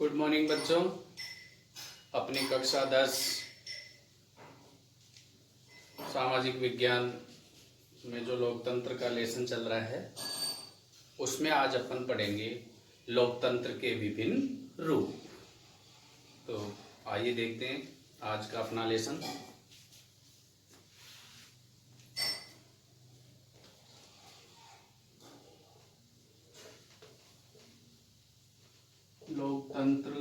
Good morning बच्चों। अपनी कक्षा 10 सामाजिक विज्ञान में जो लोकतंत्र का लेसन चल रहा है उसमें आज अपन पढ़ेंगे लोकतंत्र के विभिन्न रूप। तो आइए देखते हैं आज का अपना लेसन। लोकतंत्र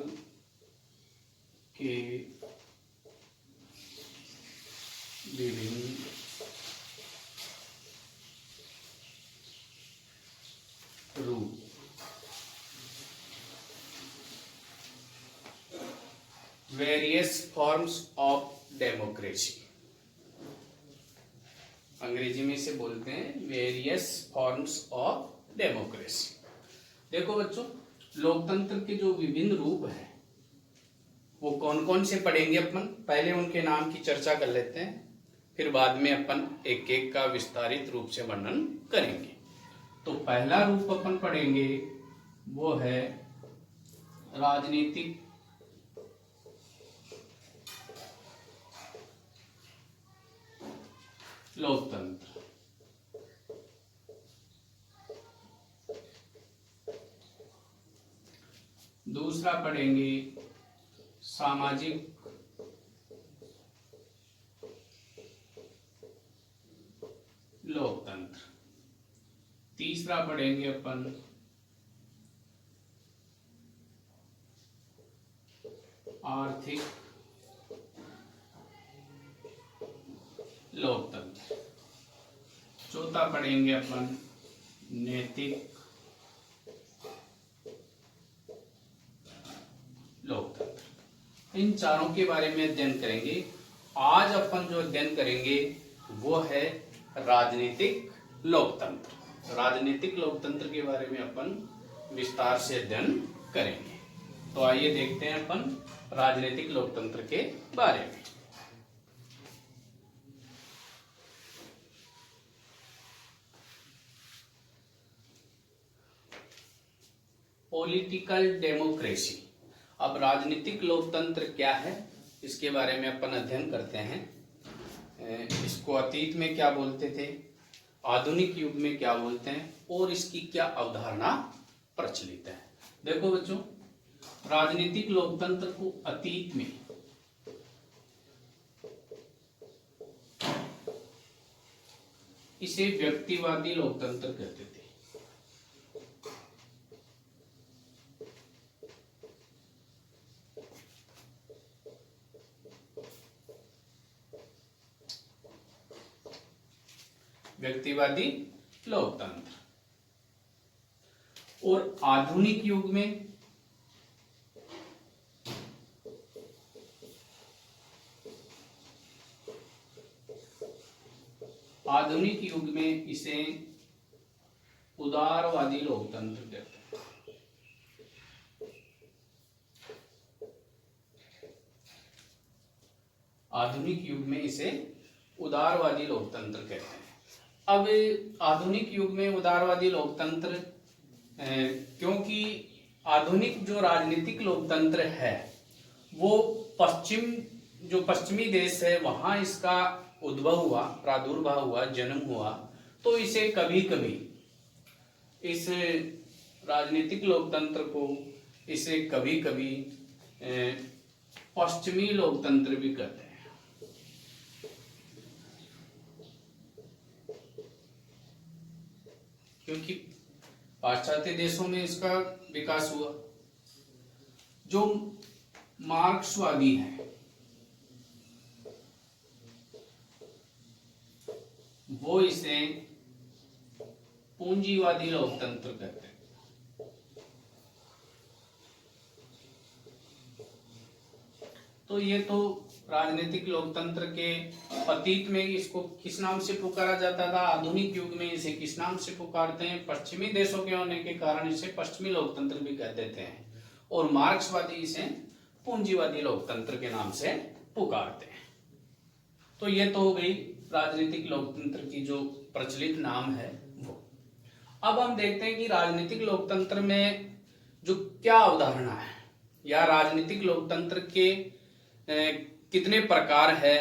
के विभिन्न रूप। Various forms of democracy. अंग्रेजी में इसे बोलते हैं वेरियस फॉर्म्स ऑफ डेमोक्रेसी। देखो बच्चों, लोकतंत्र के जो विभिन्न रूप हैं वो कौन कौन से पढ़ेंगे अपन। पहले उनके नाम की चर्चा कर लेते हैं, फिर बाद में अपन एक एक का विस्तारित रूप से वर्णन करेंगे। तो पहला रूप अपन पढ़ेंगे वो है राजनीतिक लोकतंत्र। दूसरा पढ़ेंगे सामाजिक लोकतंत्र। तीसरा पढ़ेंगे अपन आर्थिक लोकतंत्र। चौथा पढ़ेंगे अपन नैतिक लोकतंत्र। इन चारों के बारे में अध्ययन करेंगे। आज अपन जो अध्ययन करेंगे वो है राजनीतिक लोकतंत्र। राजनीतिक लोकतंत्र के बारे में अपन विस्तार से अध्ययन करेंगे। तो आइए देखते हैं अपन राजनीतिक लोकतंत्र के बारे में। Political democracy. अब राजनीतिक लोकतंत्र क्या है इसके बारे में अपन अध्ययन करते हैं। इसको अतीत में क्या बोलते थे, आधुनिक युग में क्या बोलते हैं और इसकी क्या अवधारणा प्रचलित है। देखो बच्चों, राजनीतिक लोकतंत्र को अतीत में इसे व्यक्तिवादी लोकतंत्र कहते थे। व्यक्तिवादी लोकतंत्र। और आधुनिक युग में इसे उदारवादी लोकतंत्र कहते हैं। आधुनिक युग में इसे उदारवादी लोकतंत्र कहते हैं। अब आधुनिक युग में उदारवादी लोकतंत्र क्योंकि आधुनिक जो राजनीतिक लोकतंत्र है वो पश्चिमी देश है वहां इसका उद्भव हुआ, प्रादुर्भाव हुआ, जन्म हुआ। तो इसे कभी कभी इस राजनीतिक लोकतंत्र को इसे कभी कभी पश्चिमी लोकतंत्र भी कहते हैं। क्योंकि पाश्चात्य देशों में इसका विकास हुआ। जो मार्क्सवादी हैं वो इसे पूंजीवादी लोकतंत्र कहते हैं। तो ये तो राजनीतिक लोकतंत्र के अतीत में इसको किस नाम से पुकारा जाता था, आधुनिक युग में इसे किस नाम से पुकारते हैं। पश्चिमी देशों के होने के कारण इसे पश्चिमी लोकतंत्र भी कह देते हैं और मार्क्सवादी इसे पूंजीवादी लोकतंत्र के नाम से पुकारते हैं। तो ये तो हो गई राजनीतिक लोकतंत्र की जो प्रचलित नाम है वो। अब हम देखते हैं कि राजनीतिक लोकतंत्र में जो क्या अवधारणा है या राजनीतिक लोकतंत्र के कितने प्रकार है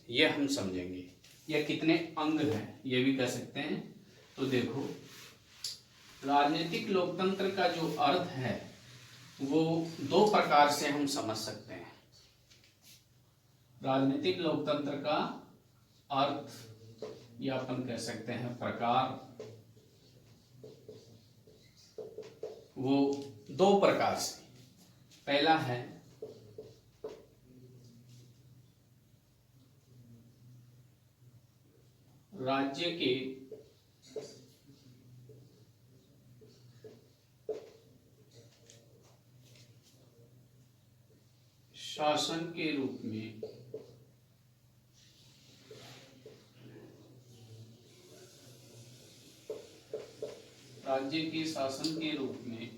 ये हम समझेंगे, या कितने अंग हैं ये भी कह सकते हैं। तो देखो, राजनीतिक लोकतंत्र का जो अर्थ है वो दो प्रकार से हम समझ सकते हैं। राजनीतिक लोकतंत्र का अर्थ या अपन कह सकते हैं प्रकार, वो दो प्रकार से। पहला है राज्य के शासन के रूप में राज्य के शासन के रूप में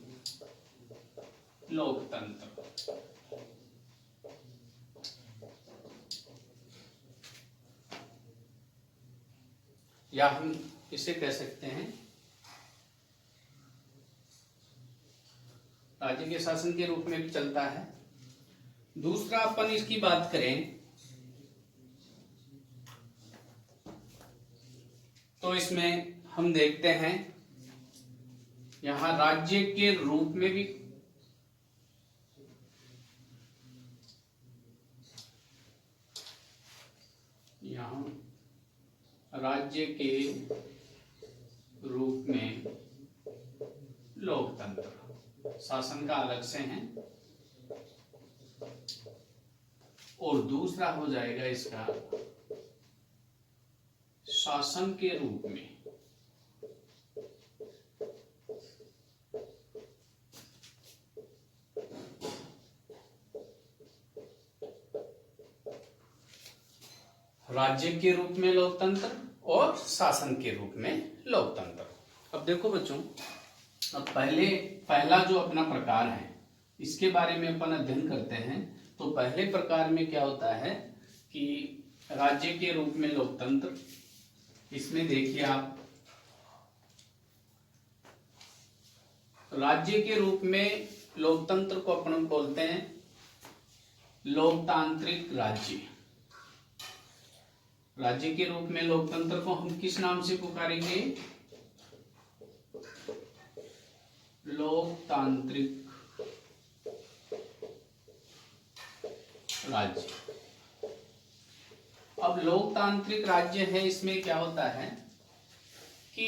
लोकतंत्र। या हम इसे कह सकते हैं राज्य के शासन के रूप में भी चलता है। दूसरा अपन इसकी बात करें तो इसमें हम देखते हैं यहां राज्य के रूप में भी राज्य के रूप में लोकतंत्र, शासन का अलग से है। और दूसरा हो जाएगा इसका शासन के रूप में राज्य के रूप में लोकतंत्र और शासन के रूप में लोकतंत्र। अब देखो बच्चों, अब पहला जो अपना प्रकार है इसके बारे में अपन अध्ययन करते हैं। तो पहले प्रकार में क्या होता है कि राज्य के रूप में लोकतंत्र, इसमें देखिए आप, राज्य के रूप में लोकतंत्र को अपन बोलते हैं लोकतांत्रिक राज्य। राज्य के रूप में लोकतंत्र को हम किस नाम से पुकारेंगे? लोकतांत्रिक राज्य। अब लोकतांत्रिक राज्य है, इसमें क्या होता है कि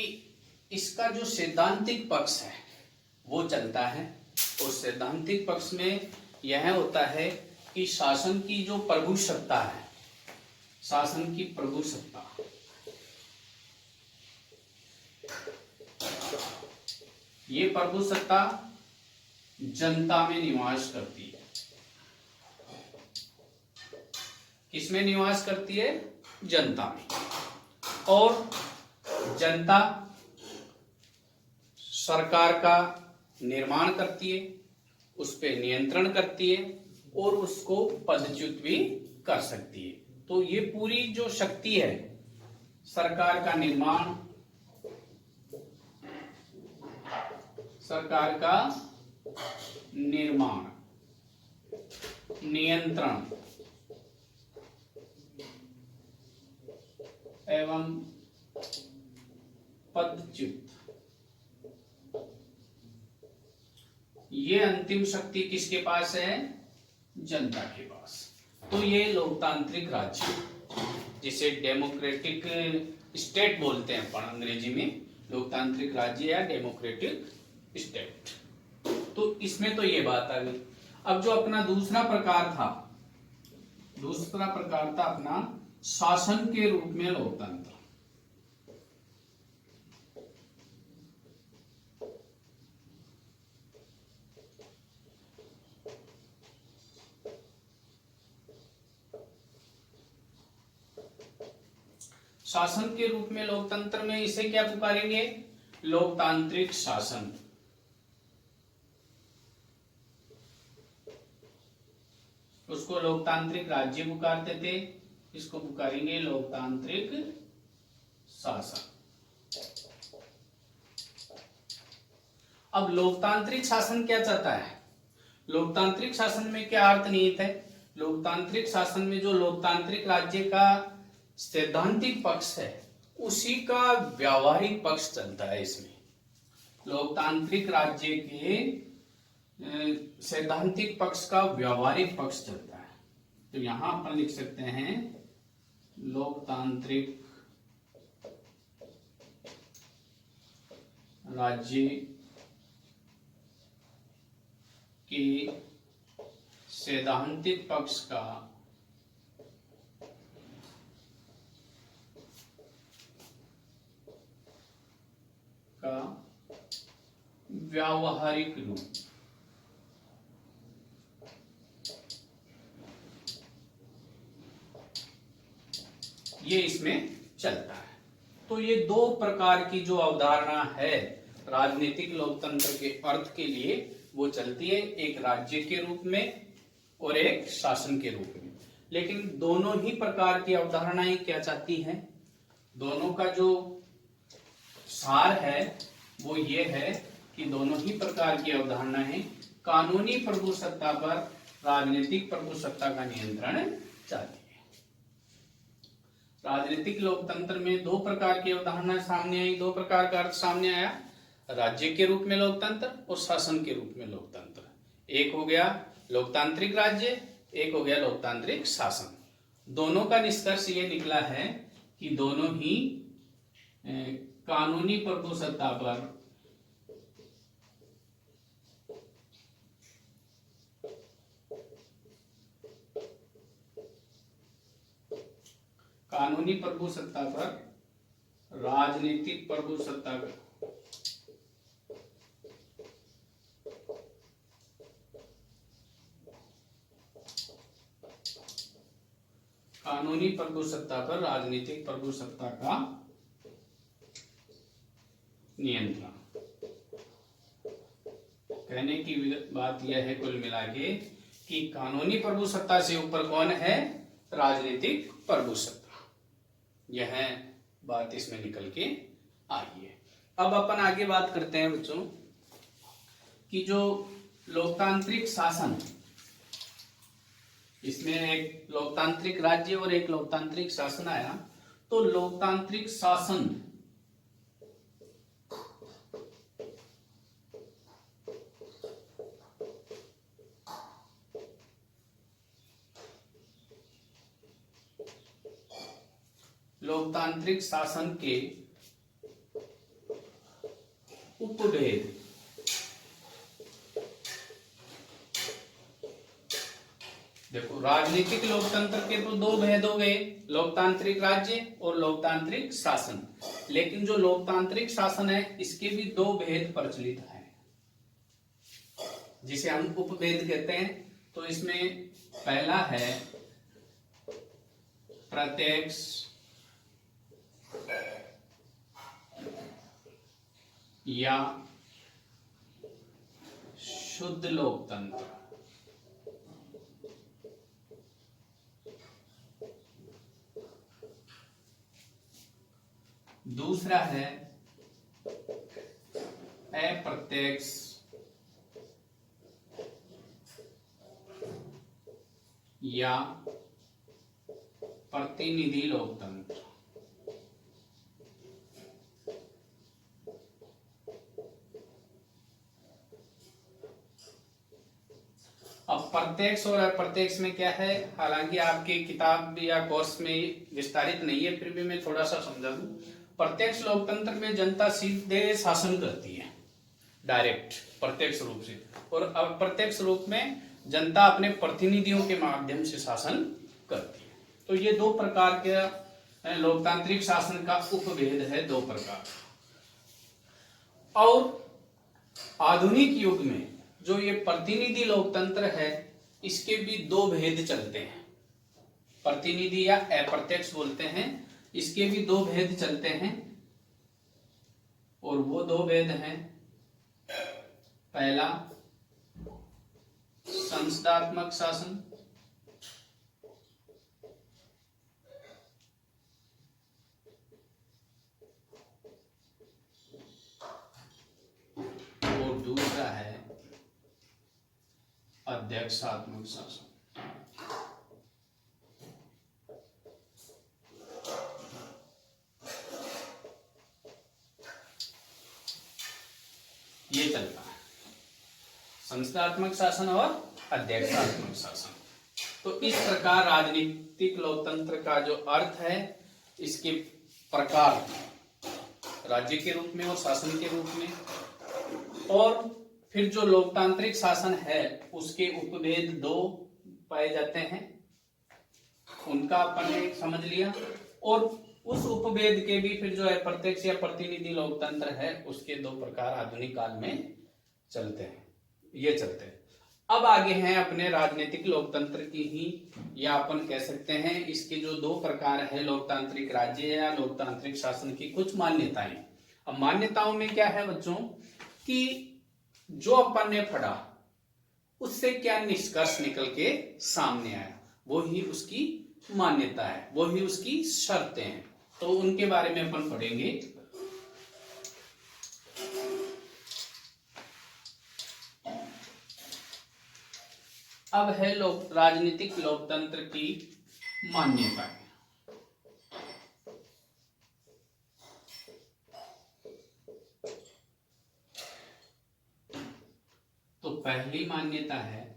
इसका जो सैद्धांतिक पक्ष है वो चलता है। और सैद्धांतिक पक्ष में यह होता है कि शासन की जो प्रभु सत्ता है, शासन की प्रभु सत्ता, ये प्रभु सत्ता जनता में निवास करती है। किसमें निवास करती है? जनता में। और जनता सरकार का निर्माण करती है, उस पर नियंत्रण करती है और उसको पदच्युत भी कर सकती है। तो ये पूरी जो शक्ति है, सरकार का निर्माण, सरकार का निर्माण, नियंत्रण एवं पदच्युत, ये अंतिम शक्ति किसके पास है? जनता के पास। तो ये लोकतांत्रिक राज्य, जिसे डेमोक्रेटिक स्टेट बोलते हैं अपन अंग्रेजी में, लोकतांत्रिक राज्य या डेमोक्रेटिक स्टेट। तो इसमें तो ये बात आ गई। अब जो अपना दूसरा प्रकार था अपना शासन के रूप में लोकतंत्र। शासन के रूप में लोकतंत्र में इसे क्या पुकारेंगे? लोकतांत्रिक शासन। उसको लोकतांत्रिक राज्य पुकारते थे, इसको पुकारेंगे लोकतांत्रिक शासन। अब लोकतांत्रिक शासन क्या चाहता है? लोकतांत्रिक शासन में क्या अर्थ निहित है? लोकतांत्रिक शासन में जो लोकतांत्रिक राज्य का सैद्धांतिक पक्ष है उसी का व्यावहारिक पक्ष चलता है। इसमें लोकतांत्रिक राज्य के सैद्धांतिक पक्ष का व्यावहारिक पक्ष चलता है। तो यहां अपन लिख सकते हैं लोकतांत्रिक राज्य के सैद्धांतिक पक्ष का व्यावहारिक रूप। ये इसमें चलता है। तो ये दो प्रकार की जो अवधारणा है राजनीतिक लोकतंत्र के अर्थ के लिए वो चलती है, एक राज्य के रूप में और एक शासन के रूप में। लेकिन दोनों ही प्रकार की अवधारणाएं क्या चाहती हैं? दोनों का जो सार है वो ये है कि दोनों ही प्रकार की अवधारणाएं कानूनी प्रभुसत्ता पर राजनीतिक प्रभुसत्ता का नियंत्रण चाहती है। राजनीतिक लोकतंत्र में दो प्रकार की अवधारणा सामने आई, दो प्रकार का अर्थ सामने आया, राज्य के रूप में लोकतंत्र और शासन के रूप में लोकतंत्र। एक हो गया लोकतांत्रिक राज्य, एक हो गया लोकतांत्रिक शासन। दोनों का निष्कर्ष ये निकला है कि दोनों ही कानूनी प्रभुसत्ता पर कानूनी प्रभुसत्ता पर राजनीतिक प्रभुसत्ता कानूनी प्रभुसत्ता पर राजनीतिक प्रभुसत्ता का नियंत्रण। कहने की बात यह है कुल मिला के कि कानूनी प्रभुसत्ता से ऊपर कौन है? राजनीतिक प्रभुसत्ता। यह बात इसमें निकल के आई है। अब अपन आगे बात करते हैं बच्चों कि जो लोकतांत्रिक शासन, इसमें एक लोकतांत्रिक राज्य और एक लोकतांत्रिक शासन आया। तो लोकतांत्रिक शासन लोकतांत्रिक शासन के उपभेद देखो, राजनीतिक लोकतंत्र के तो दो भेद हो गए, लोकतांत्रिक राज्य और लोकतांत्रिक शासन। लेकिन जो लोकतांत्रिक शासन है इसके भी दो भेद प्रचलित हैं जिसे हम उपभेद कहते हैं। तो इसमें पहला है प्रत्यक्ष या शुद्ध लोकतंत्र। दूसरा है अप्रत्यक्ष या प्रतिनिधि लोकतंत्र। अब प्रत्यक्ष और अप्रत्यक्ष में क्या है, हालांकि आपके किताब या कोर्स में विस्तारित नहीं है, फिर भी मैं थोड़ा सा समझा दूं। प्रत्यक्ष लोकतंत्र में जनता सीधे शासन करती है, डायरेक्ट प्रत्यक्ष रूप से, और अप्रत्यक्ष रूप में जनता अपने प्रतिनिधियों के माध्यम से शासन करती है। तो ये दो प्रकार के लोकतांत्रिक शासन का उपभेद है, दो प्रकार। और आधुनिक युग में जो ये प्रतिनिधि लोकतंत्र है इसके भी दो भेद चलते हैं। प्रतिनिधि या अप्रत्यक्ष बोलते हैं, इसके भी दो भेद चलते हैं। और वो दो भेद हैं, पहला संसदात्मक शासन और दूसरा है अध्यक्षात्मक शासन। ये चलता है संस्थात्मक शासन और अध्यक्षात्मक शासन। तो इस प्रकार राजनीतिक लोकतंत्र का जो अर्थ है, इसके प्रकार राज्य के रूप में और शासन के रूप में, और फिर जो लोकतांत्रिक शासन है उसके उपभेद दो पाए जाते हैं, उनका अपन ने समझ लिया। और उस उपभेद के भी फिर जो है प्रत्यक्ष या प्रतिनिधि लोकतंत्र है, उसके दो प्रकार आधुनिक काल में चलते हैं, ये चलते हैं। अब आगे हैं अपने राजनीतिक लोकतंत्र की ही, या अपन कह सकते हैं इसके जो दो प्रकार है, लोकतांत्रिक राज्य या लोकतांत्रिक शासन की कुछ मान्यताएं। अब मान्यताओं में क्या है बच्चों कि जो अपन ने पढ़ा उससे क्या निष्कर्ष निकल के सामने आया, वो ही उसकी मान्यता है, वो ही उसकी शर्तें हैं। तो उनके बारे में अपन पढ़ेंगे। अब है राजनीतिक लोकतंत्र की मान्यताएं। तो पहली मान्यता है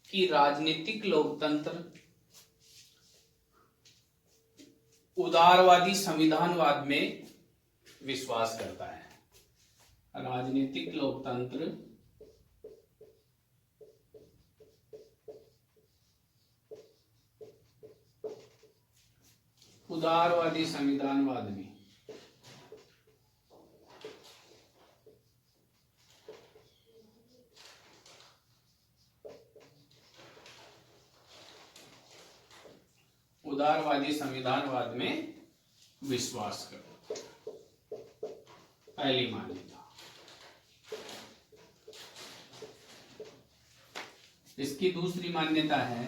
कि राजनीतिक लोकतंत्र उदारवादी संविधानवाद में विश्वास करता है। राजनीतिक लोकतंत्र उदारवादी संविधानवाद में विश्वास करो। पहली मान्यता। इसकी दूसरी मान्यता है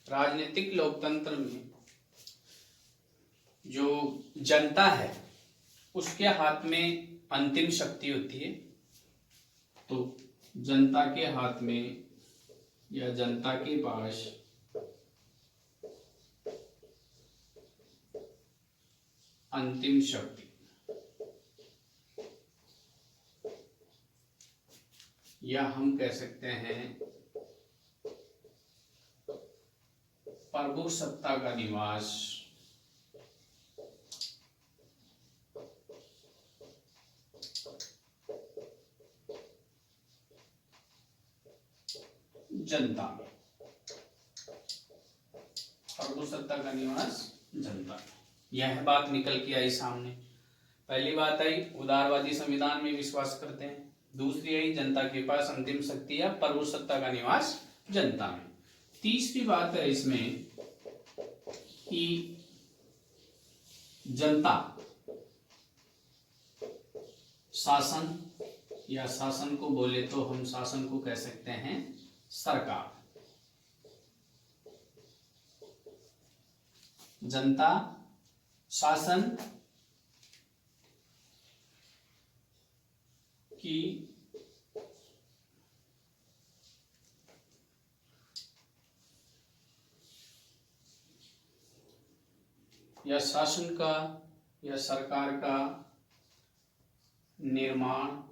राजनीतिक लोकतंत्र में जो जनता है उसके हाथ में अंतिम शक्ति होती है। तो जनता के हाथ में या जनता के पास अंतिम शक्ति, या हम कह सकते हैं प्रभु सत्ता का निवास जनता में, प्रभु सत्ता का निवास जनता में। यह बात निकल के आई सामने। पहली बात आई उदारवादी संविधान में विश्वास करते हैं, दूसरी आई जनता के पास अंतिम शक्ति या प्रभु सत्ता का निवास जनता में। तीसरी बात है इसमें कि जनता शासन, या शासन को बोले तो हम शासन को कह सकते हैं सरकार। जनता शासन की या शासन का या सरकार का निर्माण,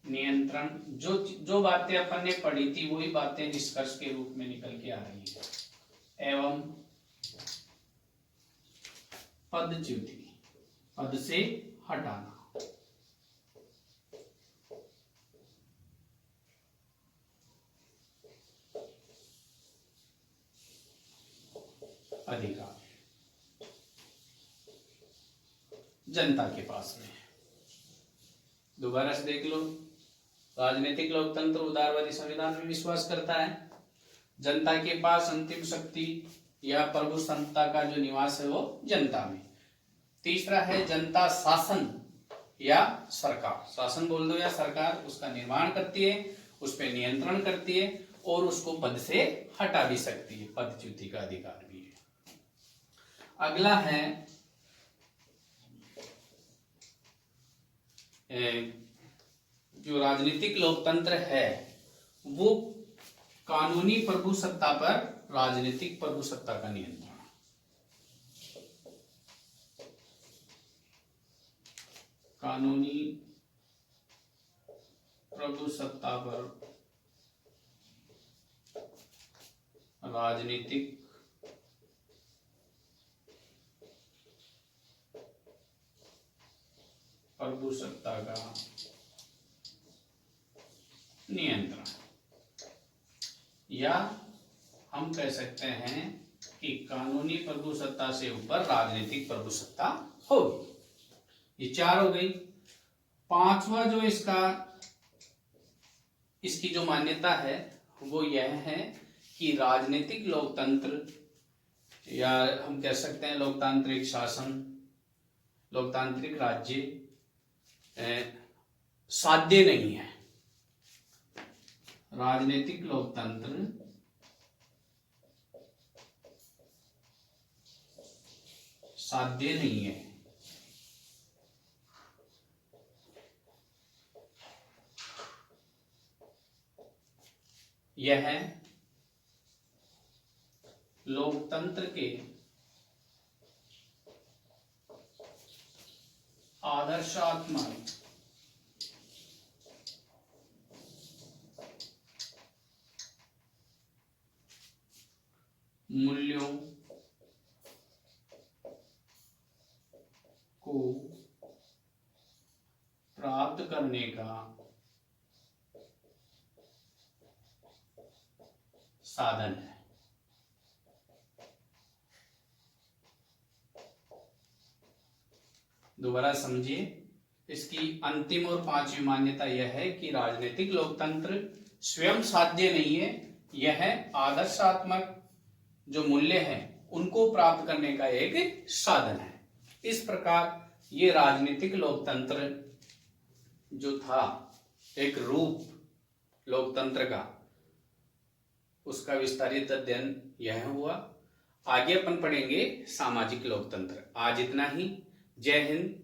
नियंत्रण, जो बातें अपन ने पढ़ी थी वही बातें निष्कर्ष के रूप में निकल के आ रही है। एवं पदच्युति, पद से हटाना, अधिकार जनता के पास में। दोबारा से देख लो, राजनीतिक लोकतंत्र उदारवादी संविधान में विश्वास करता है, जनता के पास अंतिम शक्ति या प्रभु सत्ता का जो निवास है वो जनता में। तीसरा है जनता शासन या सरकार, शासन बोल दो या सरकार, उसका निर्माण करती है, उस पर नियंत्रण करती है और उसको पद से हटा भी सकती है, पदच्युति का अधिकार भी है। अगला है जो राजनीतिक लोकतंत्र है वो कानूनी प्रभुसत्ता पर राजनीतिक प्रभुसत्ता का नियंत्रण, कानूनी प्रभुसत्ता पर राजनीतिक प्रभुसत्ता का नियंत्रण, या हम कह सकते हैं कि कानूनी प्रभुसत्ता से ऊपर राजनीतिक प्रभुसत्ता होगी। ये चार हो गई। पांचवा जो इसकी जो मान्यता है वो यह है कि राजनीतिक लोकतंत्र, या हम कह सकते हैं लोकतांत्रिक शासन, लोकतांत्रिक राज्य साध्य नहीं है। राजनीतिक लोकतंत्र साध्य नहीं है। यह लोकतंत्र के आदर्शात्मक मूल्यों को प्राप्त करने का साधन है। दोबारा समझिए, इसकी अंतिम और पांचवी मान्यता यह है कि राजनीतिक लोकतंत्र स्वयं साध्य नहीं है, यह आदर्शात्मक जो मूल्य हैं उनको प्राप्त करने का एक साधन है। इस प्रकार ये राजनीतिक लोकतंत्र जो था, एक रूप लोकतंत्र का, उसका विस्तारित अध्ययन यह हुआ। आगे अपन पढ़ेंगे सामाजिक लोकतंत्र। आज इतना ही। जय हिंद,